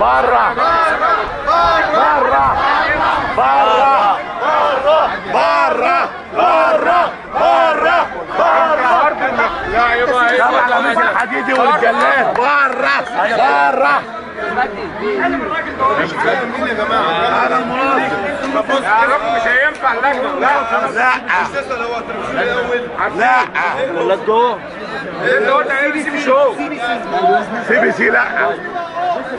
بره بره بره بره بره بره بره لا يبقى على ميس الحديدي والجلاد بره بره. مين يا جماعه؟ انا المنظم. بص مش هينفع اللجنه. لا لا لا ولا جوه اللي هو ده سي بي شو. سي بي سي. لا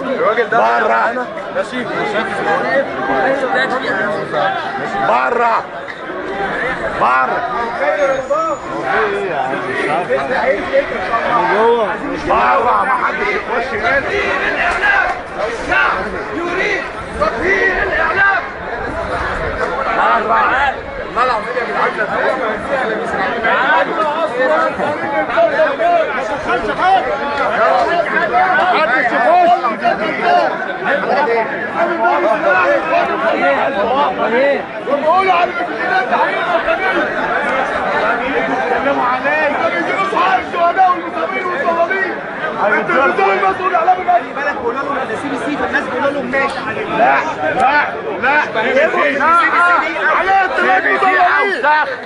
الراجل ده بره ماشي بره بره بره ما حدش يخش هنا. يريد تطهير الاعلام. والله العظيم يا جدعان وبقولوا على المسؤولين بيتكلموا عليا. بيجيبوا صحاب الشهداء والمصابين والصوابين. التلفزيون المسؤول اعلام الناس. بالك بيقولوا لهم ده سي بي سي فالناس بيقولوا لهم ماشي. لا لا لا على التلفزيون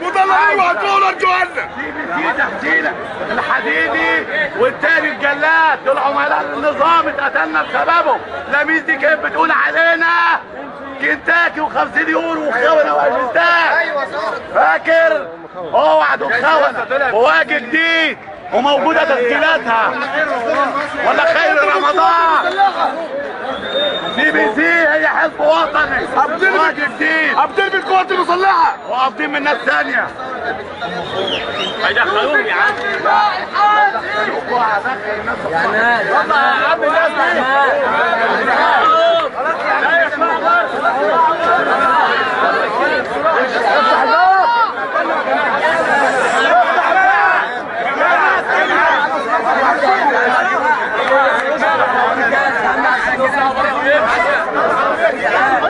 مطلعين وهتقولوا جوانا. سي بي سي تحتينا الحديدي والتاني الجلاد دول عملاء النظام اتقتلنا بسببهم. لميس دي كانت بتقول علينا كنتاكي و50 يورو وخونه واجنتات. ايوه صح. فاكر؟ اوعى دول خونه وواجه جديد وموجوده تسجيلاتها. ولا خير رمضان. سي بي سي هي حزب وطني واجه جديد عبدين بالقوات المسلحه وقابضين من ناس ثانيه. هيدخلوهم يا عم. يا ناس يلا يا عم الناس دي لا يسمعوا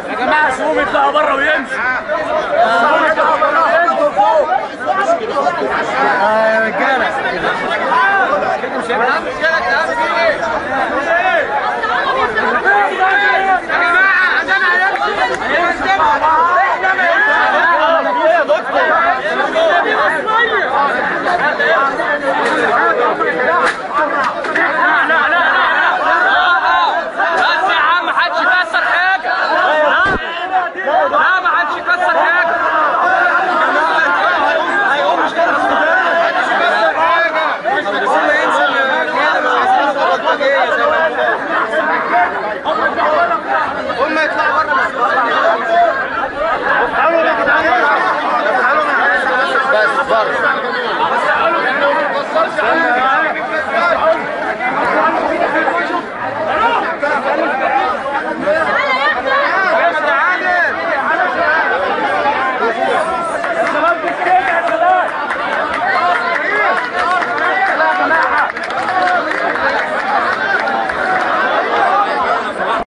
يا جماعه سيبوهم يطلعوا بره ويمشوا. سيبوهم يطلعوا بره ويمشوا فوق. يا رجاله